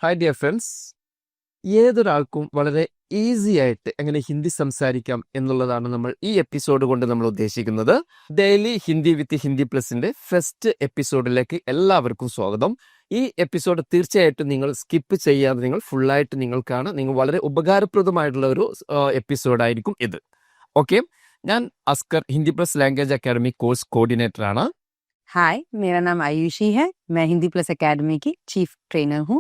Hi dear friends, ഏതൊരാൾക്കും വളരെ easy ആയിട്ട് എങ്ങനെ ഹിന്ദി സംസാരിക്കാം എന്നുള്ളതാണ് നമ്മൾ ഈ എപ്പിസോഡ് കൊണ്ട് നമ്മൾ ഉദ്ദേശിക്കുന്നത്. ഡെയിലി ഹിന്ദി വിത്ത് ഹിന്ദി പ്ലസിന്റെ ഫസ്റ്റ് എപ്പിസോഡിലേക്ക് എല്ലാവർക്കും സ്വാഗതം. ഈ എപ്പിസോഡ് തീർച്ചയായിട്ടും നിങ്ങൾ സ്കിപ്പ് ചെയ്യാതെ നിങ്ങൾ ഫുള്ളായിട്ട് നിങ്ങൾക്കാണ് നിങ്ങൾ വളരെ ഉപകാരപ്രദമായിട്ടുള്ള ഒരു എപ്പിസോഡായിരിക്കും ഇത്. ഓക്കെ, ഞാൻ Askar, Hindi plus language academy course coordinator ആണ്. हाय, मेरा नाम आयुषी है. मैं हिंदी प्लस एकेडमी की चीफ ट्रेनर हूँ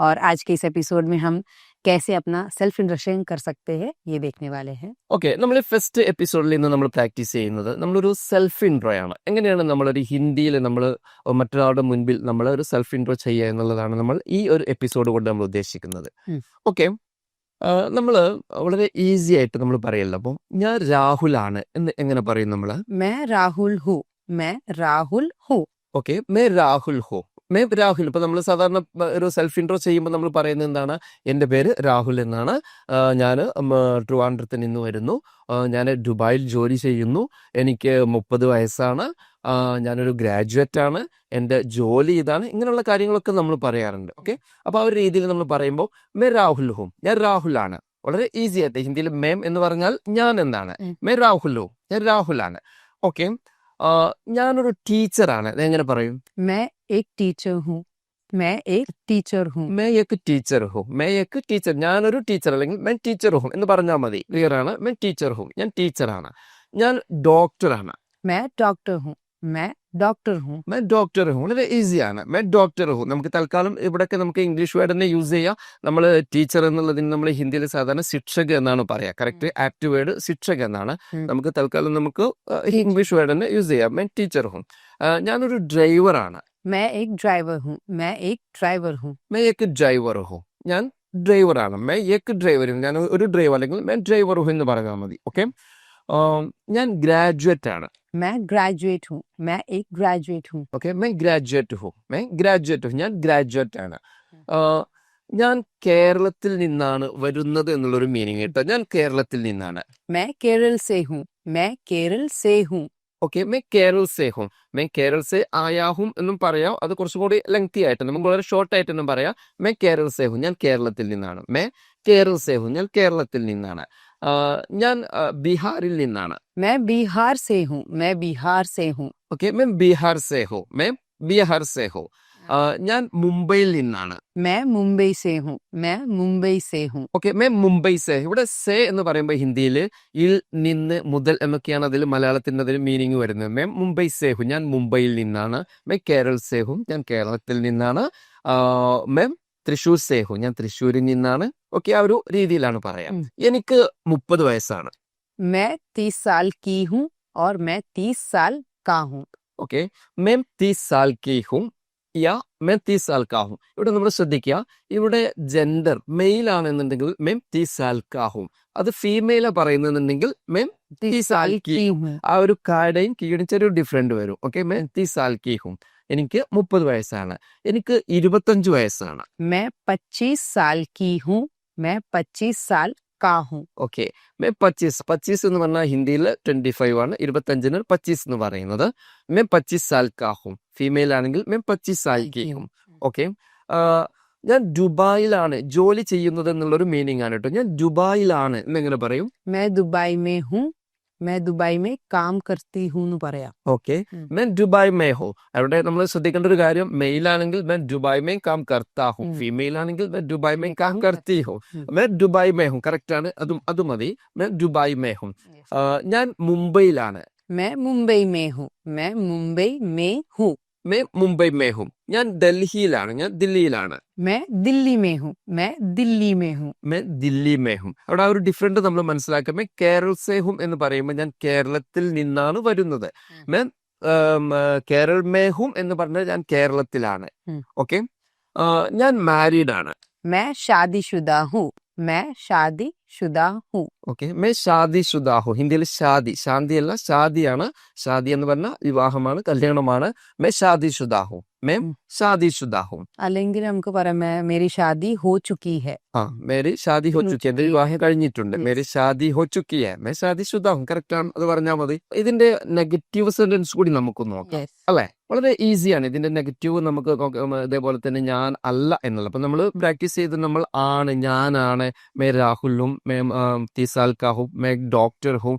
और आज के इस एपिसोड में हम कैसे अपना सेल्फ इंट्रोडक्शन कर सकते हैं ये देखने वाले हैं. ഓക്കെ, നമ്മൾ ഫസ്റ്റ് എപ്പിസോഡിൽ ഇന്ന് നമ്മൾ പ്രാക്ടീസ് ചെയ്യുന്നത് നമ്മളൊരു സെൽഫ് ഇൻട്രോ ആണ്. എങ്ങനെയാണ് നമ്മളൊരു ഹിന്ദിയിൽ നമ്മൾ മറ്റൊരാളുടെ മുൻപിൽ നമ്മൾ ഒരു സെൽഫ് ഇൻട്രോ ചെയ്യുക എന്നുള്ളതാണ് നമ്മൾ ഈ ഒരു എപ്പിസോഡ് കൊണ്ട് നമ്മൾ ഉദ്ദേശിക്കുന്നത്. ഓക്കെ, നമ്മൾ വളരെ ഈസി ആയിട്ട് നമ്മൾ പറയല്ലോ. അപ്പം ഞാൻ രാഹുലാണ് എന്ന് എങ്ങനെ പറയും നമ്മൾ? मैं राहुल हूँ. मैं राहुल हूँ. ഓക്കെ, മേ രാഹുൽ ഹോ, മേ രാഹുൽ. ഇപ്പൊ നമ്മൾ സാധാരണ ഒരു സെൽഫ് ഇൻട്രോ ചെയ്യുമ്പോൾ നമ്മൾ പറയുന്നത് എന്താണ്? എൻ്റെ പേര് രാഹുൽ എന്നാണ്. ഞാൻ ട്രിവാൻഡ്രത്ത് നിന്ന് വരുന്നു. ഞാൻ ദുബായിൽ ജോലി ചെയ്യുന്നു. എനിക്ക് 30 വയസ്സാണ്. ഞാനൊരു ഗ്രാജുവേറ്റ് ആണ്. എൻ്റെ ജോലി ഇതാണ്. ഇങ്ങനെയുള്ള കാര്യങ്ങളൊക്കെ നമ്മൾ പറയാറുണ്ട്. ഓക്കെ, അപ്പോൾ ആ ഒരു രീതിയിൽ നമ്മൾ പറയുമ്പോൾ മേ രാഹുൽ ഹും, ഞാൻ രാഹുലാണ്. വളരെ ഈസി ആയിട്ട് ഹിന്ദിയിൽ മേം എന്ന് പറഞ്ഞാൽ ഞാൻ എന്നാണ്. മേ രാഹുൽ ഹും, ഞാൻ രാഹുലാണ്. ഓക്കെ, ഞാനൊരു ടീച്ചറാണ്. എങ്ങനെ പറയും? मैं एक टीचर हूँ. मैं एक टीचർ हूँ. മേ ഏക്ക് ടീച്ചർ ഹോ, മേ ഏക്ക് ടീച്ചർ, ഞാനൊരു ടീച്ചർ അല്ലെങ്കിൽ ഞാൻ ടീച്ചർ ഹും എന്ന് പറഞ്ഞാൽ മതി. ക്ലിയർ ആണ്? മേ ടീച്ചർ ഹും, ഞാൻ ടീച്ചറാണ്. ഞാൻ ഡോക്ടറാണ്. मैं डॉक्टर हूँ. मैं डॉक्टर हूँ. മേ ഡോക്ടർ ഹും, വളരെ ഈസിയാണ്. മേ ഡോക്ടർ ഹും. നമുക്ക് തൽക്കാലം ഇവിടെയൊക്കെ നമുക്ക് ഇംഗ്ലീഷ് വേർഡ് തന്നെ യൂസ് ചെയ്യാം. നമ്മൾ ടീച്ചർ എന്നുള്ളതിന് നമ്മൾ ഹിന്ദിയിൽ സാധാരണ ശിക്ഷക എന്നാണ് പറയാ. കറക്റ്റ് ആക്ട് വേർഡ് ശിക്ഷക എന്നാണ്. നമുക്ക് തൽക്കാലം നമുക്ക് ഇംഗ്ലീഷ് വേർഡ് തന്നെ യൂസ് ചെയ്യാം. മേ ടീച്ചർ ഹും. ഞാനൊരു ഡ്രൈവറാണ്. मैं एक ड्राइवर हूँ. मैं एक ड्राइवर हूँ. മേ ഏക്ക് ഡ്രൈവർ ഹും, ഞാൻ ഡ്രൈവറാണ്. മേ ഏക്ക് ഡ്രൈവർ, ഞാൻ ഒരു ഡ്രൈവർ അല്ലെങ്കിൽ മേ ഡ്രൈവർ ഹും എന്ന് പറഞ്ഞാൽ മതി. ഓക്കെ, ഞാൻ ഗ്രാജുവേറ്റ് ആണ്. मैं ग्रेजुएट हूँ. मैं एक ग्रेजुएट हूँ. ഓക്കെ, മേ ഗ്രാജുവേറ്റ് ഹും, മേ ഗ്രാജുവേറ്റ് ഹും, ഞാൻ ഗ്രാജുവേറ്റ് ആണ്. ഞാൻ കേരളത്തിൽ നിന്നാണ് വരുന്നത് എന്നുള്ളൊരു മീനിങ് കേട്ടോ. ഞാൻ കേരളത്തിൽ നിന്നാണ്. मैं केरल से हूँ. मैं केरल से हूँ. ഓക്കെ, മേ കേരൾ സേ ഹും, മേ കേരൾ സേ ആയാ ഹും എന്നും പറയാം. അത് കുറച്ചും കൂടി ലെങ്തി ആയിട്ട് നമുക്ക് വളരെ ഷോർട്ട് ആയിട്ടൊന്നും പറയാം. മേ കേരൾ സേ ഹും, ഞാൻ കേരളത്തിൽ നിന്നാണ്. മേ കേരൾ സേ ഹും, ഞാൻ കേരളത്തിൽ നിന്നാണ്. ഞാൻ ബീഹാറിൽ നിന്നാണ്. मैं बिहार से हूँ. मैं बिहार से हूँ. ഓക്കെ, മേ ബീഹാർ സേ ഹോ, മേ ബീഹാർ സേ ഹോ. ഞാൻ മുംബൈയിൽ നിന്നാണ്. मैं मुंबई से हूँ. मैं मुंबई से हूँ. Okay, may Mumbai say. ഇവിടെ സേ എന്ന് പറയുമ്പോൾ ഹിന്ദിയിൽ ഇൽ, നിന്ന്, മുതൽ എന്നൊക്കെയാണ് അതിൽ മലയാളത്തിൻ്റെ അതിൽ മീനിങ് വരുന്നത്. മേ മുംബൈ സേ ഹും, ഞാൻ മുംബൈയിൽ നിന്നാണ്. മേ കേരൾ സേ ഹും, ഞാൻ കേരളത്തിൽ നിന്നാണ്. മേ തൃശ്ശൂർ സേ ഹും, ഞാൻ തൃശ്ശൂരിൽ നിന്നാണ്. ഓക്കെ, ആ ഒരു രീതിയിലാണ് പറയാം. എനിക്ക് 30 വയസ്സാണ്. मैं 30 साल की हूँ और मैं 30 साल का हूँ. ഓക്കെ, मैं 30 साल की हूँ യാ मैं 30 साल का हूँ. ഇവിടെ നമ്മൾ ശ്രദ്ധിക്കുക, ഇവിടെ ജെൻഡർ മെയിൽ ആണെന്നുണ്ടെങ്കിൽ मैं 30 साल का हूँ. അത് ഫീമെയിലാ പറയുന്നുണ്ടെങ്കിൽ मैं 30 साल की. हूँ. ആ ഒരു കായുടെയും കീഴുടെയും ചെറിയ ഡിഫറൻറ്റ് വരും. ഓക്കെ, मैं 30 साल की हूँ. എനിക്ക് 30 വയസ്സാണ്. എനിക്ക് 25 വയസ്സാണ്. मैं 25 साल की हूँ. मैं 25 साल का हूँ. ഓക്കെ, मैं 25 എന്ന് പറഞ്ഞാൽ ഹിന്ദിയിൽ 25 ആണ്. 25-ന് 25 എന്ന് പറയുന്നത്. मैं 25 साल का हूँ. ഫീമെയിൽ ആണെങ്കിൽ मैं 25 साल की हूँ. ഓക്കെ, ഞാൻ ദുബായിലാണ് ജോലി ചെയ്യുന്നത് എന്നുള്ളൊരു മീനിങ് ആണ് കേട്ടോ. ഞാൻ ദുബായിലാണ് എന്നെങ്ങനെ പറയും? मैं दुबई में हूँ. मैं दुबई में काम करती हूँ എന്ന് പറയാം. ഓക്കെ, मैं दुबई में हूँ. അവിടെ നമ്മൾ ശ്രദ്ധിക്കേണ്ട ഒരു കാര്യം, മെയിൽ ആണെങ്കിൽ मैं दुबई में काम करता हूँ. ഫീമെയിൽ ആണെങ്കിൽ मैं दुबई में काम करती हूँ. मैं दुबई में हूँ, കറക്റ്റ് ആണ്. അത് മതി. मैं दुबई में हूँ. ഞാൻ മുംബൈയിലാണ്. मैं मुंबई में हूँ. मैं मुंबई में हूँ. मैं मुंबई में हूँ. ഞാൻ ഡൽഹിയിലാണ്. ഞാൻ ദില്ലിയിലാണ്. मैं दिल्ली में हूँ. मैं दिल्ली में हूँ. मैं ദില്ലി മേ ഹും. അവിടെ ആ ഒരു ഡിഫറൻറ്റ് നമ്മൾ മനസ്സിലാക്കുമ്പോൾ കേരൾ സേ ഹും എന്ന് പറയുമ്പോൾ ഞാൻ കേരളത്തിൽ നിന്നാണ് വരുന്നത്. ഞാൻ കേരൾ മേ ഹും എന്ന് പറഞ്ഞാൽ ഞാൻ കേരളത്തിലാണ്. ഓക്കെ, ഞാൻ മാരീഡ് ആണ്. मैं शादीशुदा हूँ. मैं शादीशुदा हूँ. ഓക്കെ, മേ ഷാദി ശുദാ ഹു. ഹിന്ദിയിൽ ഷാദി, ശാന്തി അല്ല ഷാദിയാണ്. ഷാദി എന്ന് പറഞ്ഞാൽ വിവാഹമാണ്, കല്യാണമാണ്. മേ ഷാദി ശുദാ ഹു. मैं शादीशुदा हूँ. അല്ലെങ്കിൽ നമുക്ക് പറയാം मेरी शादी हो चुकी है. हाँ, मेरी शादी हो चुकी है. എന്റെ വിവാഹം കഴിഞ്ഞിട്ടുണ്ട്. Yes. मेरी शादी हो चुकी है. मैं शादीशुदा हूँ. കറക്റ്റ് ആണ്, അത് പറഞ്ഞാൽ മതി. ഇതിന്റെ നെഗറ്റീവ് സെന്റൻസ് കൂടി നമുക്ക് നോക്കാം. Yes. അല്ലെ, വളരെ ഈസിയാണ്. ഇതിന്റെ നെഗറ്റീവ് നമുക്ക് ഇതേപോലെ തന്നെ ഞാൻ അല്ല എന്നുള്ള. അപ്പൊ നമ്മൾ പ്രാക്ടീസ് ചെയ്ത് നമ്മൾ ആണ്, ഞാനാണ്, മേ രാഹുലും, മേ 30 साल का हूँ, मैं डॉक्टर हूँ,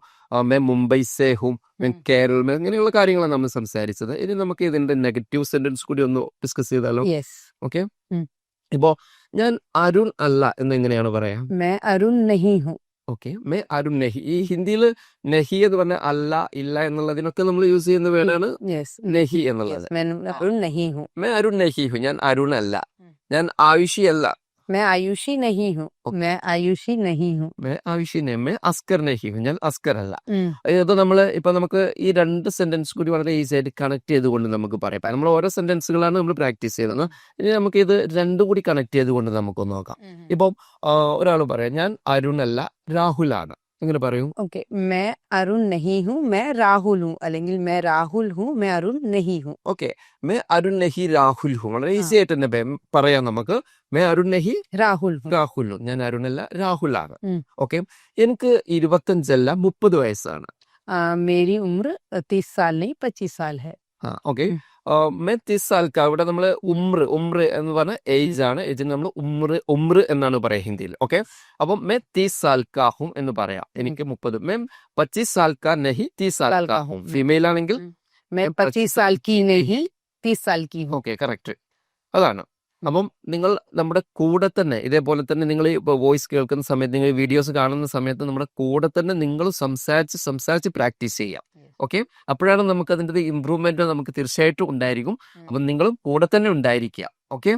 मैं മുംബൈ സേ ഹും, मैं കേരൾ മേ, ഇങ്ങനെയുള്ള കാര്യങ്ങളാണ് നമ്മൾ സംസാരിച്ചത്. ഇനി നമുക്ക് ഇതിന്റെ നെഗറ്റീവ് സെന്റൻസ് കൂടി ഒന്ന് ഡിസ്കസ് ചെയ്താലോ? Yes. ഓക്കെ. ഉം. ഇപ്പോ ഞാൻ അരുൺ അല്ല എന്ന് എങ്ങനെയാണ് പറയാ? मैं अरुण नहीं हूँ. ഓക്കെ, മേ അരുൺ നെഹി. ഈ ഹിന്ദിയിൽ നെഹി എന്ന് പറഞ്ഞാൽ അല്ല, ഇല്ല എന്നുള്ളതിനൊക്കെ നമ്മൾ യൂസ് ചെയ്യുന്ന വേർഡാണ് Yes. നെഹി Yes. എന്നുള്ളത്. मैं अरुण नहीं हूँ. മേ അരുൺ നെഹി ഹു, ഞാൻ അരുൺ അല്ല. ഞാൻ ആയുഷി അല്ല. मैं आयुषी नहीं हूँ. Okay. मैं आयुषी नहीं हूँ. മേ ആയുഷി നെ, മേ അസ്കർ നെഹി ഹു, ഞാൻ അസ്കർ അല്ല. ഉം. ഇത് നമ്മൾ ഇപ്പൊ നമുക്ക് ഈ രണ്ട് സെന്റൻസ് കൂടി വളരെ ഈസി ആയിട്ട് കണക്ട് ചെയ്തുകൊണ്ട് നമുക്ക് പറയാം. ഇപ്പൊ നമ്മൾ ഓരോ സെന്റൻസുകളാണ് നമ്മൾ പ്രാക്ടീസ് ചെയ്തത്. ഇനി നമുക്ക് ഇത് രണ്ടും കൂടി കണക്ട് ചെയ്തുകൊണ്ട് നമുക്കൊന്ന് നോക്കാം. ഇപ്പം ഒരാൾ പറയാം ഞാൻ അരുൺ അല്ല, രാഹുലാണ്. എങ്ങനെ പറയും? ओके, मैं अरुण नहीं हूँ, मैं राहुल हूँ. അല്ലെങ്കിൽ मैं राहुल हूँ, मैं अरुण नहीं हूँ. ഓക്കെ, മേ അരുൺ നെഹി രാഹുൽ ഹു. വളരെ ഈസി ആയിട്ട് തന്നെ പറയാം നമുക്ക്. മേ അരുൺ നെഹി राहुल हूँ. രാഹുൽ ഹു, ഞാൻ അരുണല്ല, രാഹുലാണ്. ഉം. ഓക്കെ, എനിക്ക് 25 30 വയസ്സാണ്. मेरी उम्र 30 साल नहीं 25 साल है. ആ ഓക്കെ. മേ 30 साल का, ഇവിടെ നമ്മൾ ഉമ്ര എന്ന് പറഞ്ഞ ഏജ് ആണ്. ഏജിന് നമ്മൾ ഉമ്ര എന്നാണ് പറയാ ഹിന്ദിയിൽ. ഓക്കെ, അപ്പം മേ 30 साल का हूं എന്ന് പറയാം. എനിക്ക് 30. മേ 25 साल का नहीं 30 साल का हूं. ഫീമെയിൽ ആണെങ്കിൽ मैं 25 साल की नहीं 30 साल की हूँ. Okay, correct. അതാണ്. അപ്പം നിങ്ങൾ നമ്മുടെ കൂടെ തന്നെ ഇതേപോലെ തന്നെ നിങ്ങൾ വോയിസ് കേൾക്കുന്ന സമയത്ത്, നിങ്ങൾ വീഡിയോസ് കാണുന്ന സമയത്ത് നമ്മുടെ കൂടെ തന്നെ നിങ്ങൾ സംസാരിച്ച് പ്രാക്ടീസ് ചെയ്യാം. ഓക്കെ, അപ്പോഴാണ് നമുക്ക് അതിൻ്റെ ഇമ്പ്രൂവ്മെന്റ് നമുക്ക് തീർച്ചയായിട്ടും ഉണ്ടായിരിക്കും. അപ്പം നിങ്ങളും കൂടെ തന്നെ ഉണ്ടായിരിക്കുക. ഓക്കെ,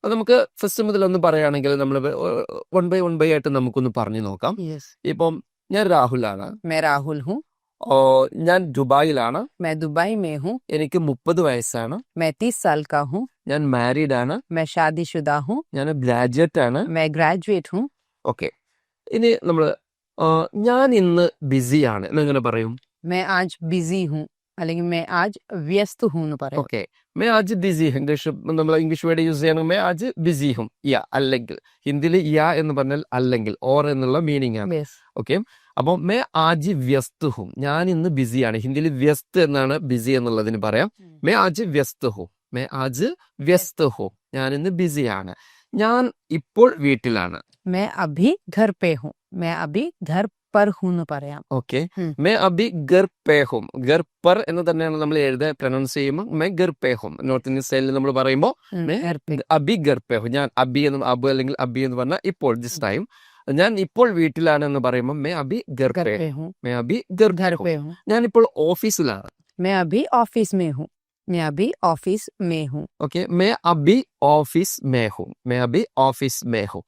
അത് നമുക്ക് ഫസ്റ്റ് മുതൽ ഒന്ന് പറയുകയാണെങ്കിൽ നമ്മൾ വൺ ബൈ ആയിട്ട് നമുക്കൊന്ന് പറഞ്ഞു നോക്കാം. Yes. ഇപ്പം ഞാൻ രാഹുലാണ്. मैं राहुल हूँ. ഞാൻ ദുബായിലാണ്. मैं दुबई में हूँ. എനിക്ക് 30 വയസ്സാണ്. मैं 30 साल का हूँ. ഞാൻ മാരീഡ് ആണ്. मैं शादीशुदा हूँ. ഞാൻ ഗ്രാജുവേറ്റ് ആണ്. मैं ग्रेजुएट हूँ. ഓക്കെ, ഇനി നമ്മൾ ഞാൻ ഇന്ന് ബിസിയാണ് എന്നെങ്ങനെ പറയും? मैं आज बिजी हूँ. അല്ലെങ്കിൽ मैं आज व्यस्त हूँ എന്ന് പറയാം. ഓക്കെ, മേ ആജ് ബിസി. നമ്മൾ ഇംഗ്ലീഷ് വേർഡ് യൂസ് ചെയ്യണം. മേ ആജ് ബിസി ഹും, യാ അല്ലെങ്കിൽ. ഹിന്ദിയിൽ യാ എന്ന് പറഞ്ഞാൽ അല്ലെങ്കിൽ, ഓർ എന്നുള്ള മീനിങ് ആണ്. Yes. ഓക്കെ, അപ്പോൾ മേ ആജ് വ്യസ്ത് ഹും, ഞാൻ ഇന്ന് ബിസിയാണ്. ഹിന്ദിയിൽ വ്യസ്ത് എന്നാണ് ബിസി എന്നുള്ളതിന് പറയാം. മേ ആജ് വ്യസ്ത് ഹും, മേ ആജ് വ്യസ്ത് ഹും, ഞാൻ ഇന്ന് ബിസിയാണ്. ഞാൻ ഇപ്പോൾ വീട്ടിലാണ്. मैं अभी घर पे हूँ. मैं अभी घर पर हूँ എന്ന് പറയാം. ഓക്കെ, മേ അബി ഗർ പേ ഹും. ഗർ പർ എന്ന് തന്നെയാണ് നമ്മൾ എഴുതാൻ പ്രൊനൗൺസ് ചെയ്യുമ്പോൾ മേ ഗർ പേ ഹും. നോർത്ത് ഇന്ത്യൻ സ്റ്റൈലിൽ നമ്മൾ പറയുമ്പോൾ മേ घर पे. അബി ഗർ പേ ഹും. ഞാൻ അബി എന്ന് അബു അല്ലെങ്കിൽ അബി എന്ന് പറഞ്ഞാൽ ഇപ്പോൾ, ദിസ് ടൈം. ഞാൻ ഇപ്പോൾ വീട്ടിലാണ് എന്ന് പറയുമ്പോൾ മേ അബി ഗർ घर പേ, पे हूँ. മേ അബി ഗർ घर ഹും. पे हूँ. ഞാൻ ഇപ്പോൾ ഓഫീസിലാണ്. मैं अभी ऑफिस में हूँ. मैं अभी ऑफिस में हूँ. Okay, may Abi office may ഹും. മേ അബി ഓഫീസ് മേ ഹും.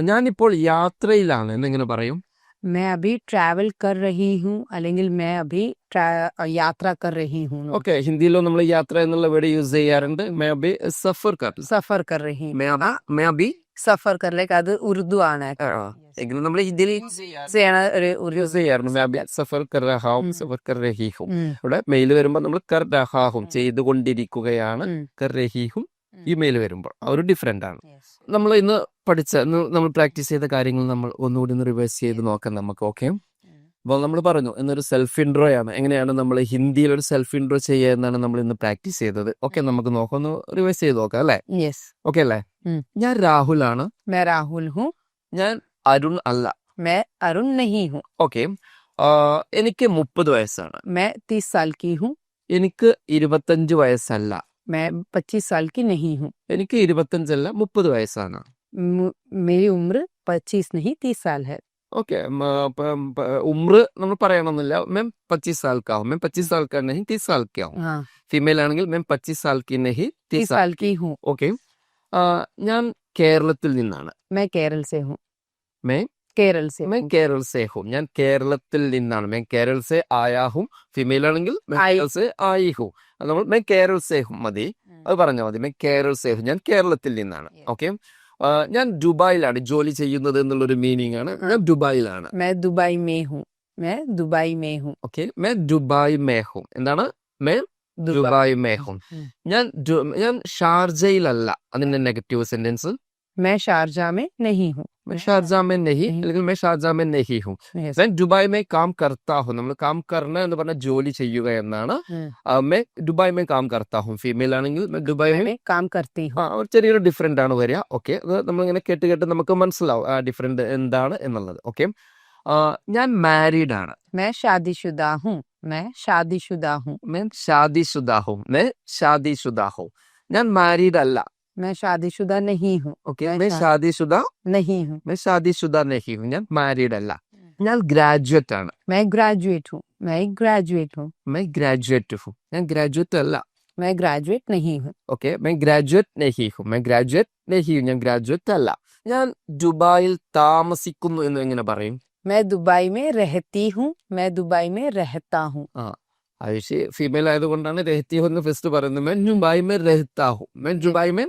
ഞാനിപ്പോൾ യാത്രയിലാണ് എന്നെങ്ങനെ പറയും? मैं अभी ट्रैवल कर रही हूँ. അല്ലെങ്കിൽ मैं अभी യാത്ര कर रही हूँ. ഓക്കെ, ഹിന്ദിയിലും നമ്മൾ യാത്ര എന്നുള്ള വേർഡ് യൂസ് ചെയ്യാറുണ്ട്. മേ അബി സഫർ കർ. സഫർ कर रही हूँ. മേ അബി സഫർ कर ലൈക്ക് അത് ഉറുദു ആണ്. എങ്കിലും നമ്മൾ ഹിന്ദിയിൽ ചെയ്യണ ഒരു യൂസ് ചെയ്യാറുണ്ട്. മേ അബി സഫർ കർ രഹാ ഹും, സഫർ കർ രഹി ഹും. ഇവിടെ മെയിൽ വരുമ്പോൾ നമ്മൾ കർ രഹാ ഹും, ചെയ്തുകൊണ്ടിരിക്കുകയാണ്. കർ രഹി ഹും ഈ മെയിൽ വരുമ്പോൾ ആ ഒരു ഡിഫറെന്റ് ആണ്. നമ്മൾ ഇന്ന് നമ്മൾ പ്രാക്ടീസ് ചെയ്ത കാര്യങ്ങൾ നമ്മൾ ഒന്നുകൂടി ഒന്ന് റിവേഴ്സ് ചെയ്ത് നോക്കാം നമുക്ക്. ഓക്കെ, അപ്പോൾ നമ്മൾ പറഞ്ഞു ഇന്നൊരു സെൽഫ് ഇൻട്രോ ആണ്. എങ്ങനെയാണ് നമ്മൾ ഹിന്ദിയിൽ ഒരു സെൽഫ് ഇൻട്രോ ചെയ്യുക എന്നാണ് നമ്മൾ ഇന്ന് പ്രാക്ടീസ് ചെയ്തത്. ഓക്കെ, നമുക്ക് നോക്കാം, ഒന്ന് റിവേഴ്സ് ചെയ്ത് നോക്കാം അല്ലേ? യെസ്. ഓക്കെ അല്ലേ? ഞാൻ രാഹുലാണ്. मैं राहुल हूँ. ഞാൻ അരുൺ അല്ല. मैं अरुण नहीं हूँ. ഓക്കെ, എനിക്ക് 30 വയസ്സാണ്. मैं 30 साल की हूँ. എനിക്ക് 25 വയസ്സല്ല. मैं 25 साल की नहीं हूँ. എനിക്ക് 25 30 വയസ്സാണ്. मेरी उम्र 25 नहीं 30 साल है. ഓക്കെ, ഉമ്ര നമ്മൾ പറയണമെന്നില്ല. मैं 25 साल का हूँ. मैं 25 साल का नहीं 30 साल का हूँ. हाँ, ഫീമെയിൽ ആണെങ്കിൽ मैं 25 साल की नहीं 30 साल की हूँ. ഓക്കെ, ഞാൻ കേരളത്തിൽ നിന്നാണ്. मैं केरल से हूँ. मैं मैं केरल से हूँ. ഞാൻ കേരളത്തിൽ നിന്നാണ്. मैं केरल से आया हूँ. ഫീമെയിൽ ആണെങ്കിൽ मैं केरल से आई हूँ. നമ്മൾ मैं केरल से हूँ മതി, അത് പറഞ്ഞാൽ മതി. मैं केरल से हूँ, ഞാൻ കേരളത്തിൽ നിന്നാണ്. ഓക്കെ, ഞാൻ ദുബായിലാണ് ജോലി ചെയ്യുന്നത് എന്നുള്ളൊരു മീനിങ് ആണ്. ഞാൻ ദുബായിലാണ്. मैं दुबई में हूँ. मैं दुबई में हूँ. ഓക്കെ, मैं ദുബായ് മേ ഹും. എന്താണ്? मैं ദുബായ് മേ ഹും. हम्म। ഞാൻ ഷാർജയിലല്ല. അതിന്റെ നെഗറ്റീവ് സെന്റൻസ് मैं शारजा में नहीं हूँ. मैं ഷാർജ में नहीं, नहीं. അല്ലെങ്കിൽ मैं ഷാർജ में नहीं हूँ. Yes. ഞാൻ ദുബായ് മേ കാം കർത്താ ഹും. നമ്മൾ കാം കർണ എന്ന് പറഞ്ഞാൽ ജോലി ചെയ്യുക എന്നാണ്. हम्म। മേ ദുബായ് മേ കാം കർത്താ ഹും. ഫീമെയിൽ ആണെങ്കിൽ मैं ദുബായ് മേ मैं काम करती हूँ. ഒരു ചെറിയൊരു ഡിഫറെന്റ് ആണ് വരിക. ഓക്കെ, അത് നമ്മളിങ്ങനെ കേട്ട് കേട്ട് നമുക്ക് മനസ്സിലാവും ആ ഡിഫറെന്റ് എന്താണ് എന്നുള്ളത്. ഓക്കെ, ഞാൻ മാരീഡ് ആണ്. मैं शादीशुदा हूँ. मैं शादीशुदा हूँ. मैं शादीशुदा हूँ. मैं शादीशुदा हूँ. ഞാൻ മാരീഡ് അല്ല. मैं शादीशुदा नहीं हूँ. ഓക്കെ, मैं मैं शादीशुदा नहीं हूँ. मैं शादीशुदा नहीं हूँ. ഞാൻ മാരീഡ് അല്ല. ഞാൻ ഗ്രാജുവേറ്റ് ആണ്. मैं ग्रेजुएट हूँ. मैं ग्रेजुएट हूँ. मैं ഗ്രാജുവേറ്റ് हूँ. ഞാൻ ഗ്രാജുവേറ്റ് അല്ല. मैं ग्रेजुएट नहीं हूँ. ഓക്കെ, मैं ഗ്രാജുവേറ്റ് नहीं हूँ. मैं ഗ്രാജുവേറ്റ് नहीं हूँ. ഞാൻ ഗ്രാജുവേറ്റ് അല്ല. ഞാൻ ദുബായിൽ താമസിക്കുന്നു എന്ന് എങ്ങനെ പറയും? मैं दुबई में रहती हूँ. मैं दुबई में रहता हूँ. ആയുഷി ഫീമെയിൽ ആയതുകൊണ്ടാണ് രഹത്തി എന്ന് ഫസ്റ്റ് പറയുന്നത്. मैं दुबई में रहता हूँ. मैं दुबई में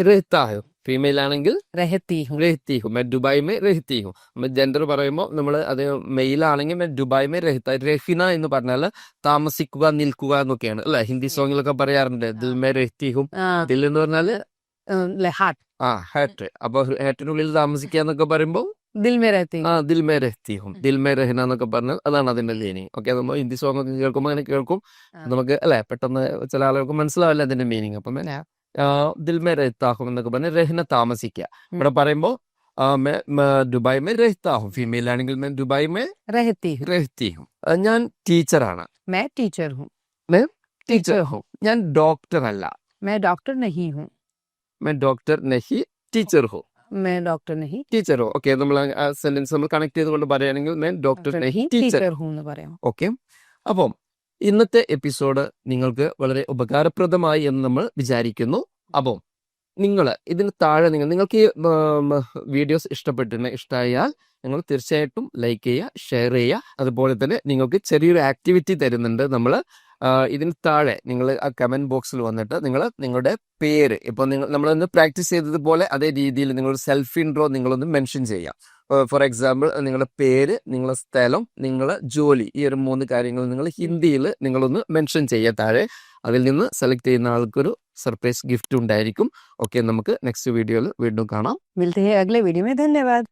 रहता हूँ. ഫീമെയിൽ ആണെങ്കിൽ रहती हूँ. रहती हूँ. मैं दुबई में रहती हूँ. നമ്മൾ ജെൻഡർ പറയുമ്പോൾ നമ്മൾ അത് മെയിൽ ആണെങ്കിൽ मैं दुबई में रहता. രഹിന എന്ന് പറഞ്ഞാൽ താമസിക്കുക, നിൽക്കുക എന്നൊക്കെയാണ് അല്ലെ. ഹിന്ദി സോങ്ങിലൊക്കെ പറയാറുണ്ട് ദിൽ മേ രഹത്തി ഹും. ദിൽ എന്ന് പറഞ്ഞാല് हार्ट. ഹാറ്റ്. അപ്പൊ ഹാറ്റിനുള്ളിൽ താമസിക്കുക എന്നൊക്കെ പറയുമ്പോൾ दिल में रहती हूँ. ദിൽ മേ രഹത്തി ഹും, ദിൽ മേ രഹന എന്നൊക്കെ പറഞ്ഞാൽ അതാണ് അതിന്റെ മീനിങ്. ഓക്കെ, നമ്മൾ ഹിന്ദി സോങ് ഒക്കെ കേൾക്കുമ്പോൾ അങ്ങനെ കേൾക്കും, നമുക്ക് അല്ലെ പെട്ടെന്ന് ചില ആളുകൾക്ക് മനസ്സിലാവില്ല അതിന്റെ മീനിങ്. അപ്പം ദിൽ മേ രഹത്താ ഹും എന്നൊക്കെ പറഞ്ഞാൽ രഹന താമസിക്കുക. ഇവിടെ പറയുമ്പോൾ ദുബായ് മേ രഹത്താ ഹും. ഫീമെയിൽ ആണെങ്കിൽ मैं ദുബായ് മേ रहती हूँ. രഹത്തി ഹും. ഞാൻ ടീച്ചറാണ്. मैं टीचर हूँ. ടീച്ചർ ഹും. ഞാൻ ഡോക്ടർ അല്ല. मैं डॉक्टर नहीं हूँ. मैं ഡോക്ടർ നഹി ടീച്ചർ ഹും. मैं डॉक्टर नहीं ടീച്ചർ ഹോ. ഓക്കെ, നമ്മൾ ആ സെന്റൻസ് നമ്മൾ കണക്ട് ചെയ്തുകൊണ്ട് പറയുകയാണെങ്കിൽ मैं ഡോക്ടർ നഹി ടീച്ചർ. टीचर हूँ എന്ന് പറയാം. ഓക്കെ, അപ്പം ഇന്നത്തെ എപ്പിസോഡ് നിങ്ങൾക്ക് വളരെ ഉപകാരപ്രദമായി എന്ന് നമ്മൾ വിചാരിക്കുന്നു. അപ്പം നിങ്ങൾ ഇതിന് താഴെ നിങ്ങൾക്ക് ഈ വീഡിയോസ് ഇഷ്ടമായാൽ നിങ്ങൾ തീർച്ചയായിട്ടും ലൈക്ക് ചെയ്യുക, ഷെയർ ചെയ്യുക. അതുപോലെ തന്നെ നിങ്ങൾക്ക് ചെറിയൊരു ആക്ടിവിറ്റി തരുന്നുണ്ട് നമ്മൾ. ഇതിന് താഴെ നിങ്ങൾ ആ കമന്റ് ബോക്സിൽ വന്നിട്ട് നിങ്ങളുടെ പേര് ഇപ്പോൾ നമ്മളൊന്ന് പ്രാക്ടീസ് ചെയ്തതുപോലെ അതേ രീതിയിൽ നിങ്ങളുടെ സെൽഫ് ഇൻട്രോ നിങ്ങളൊന്ന് മെൻഷൻ ചെയ്യാം. ഫോർ എക്സാമ്പിൾ നിങ്ങളുടെ പേര്, നിങ്ങളുടെ സ്ഥലം, നിങ്ങളുടെ ജോലി, ഈ ഒരു 3 കാര്യങ്ങൾ നിങ്ങൾ ഹിന്ദിയിൽ നിങ്ങളൊന്ന് മെൻഷൻ ചെയ്യുക താഴെ. അതിൽ നിന്ന് സെലക്ട് ചെയ്യുന്ന ആൾക്കൊരു സർപ്രൈസ് ഗിഫ്റ്റ് ഉണ്ടായിരിക്കും. ഓക്കെ, നമുക്ക് നെക്സ്റ്റ് വീഡിയോയിൽ വീണ്ടും കാണാം. मिलते हैं अगले वीडियो में. धन्यवाद.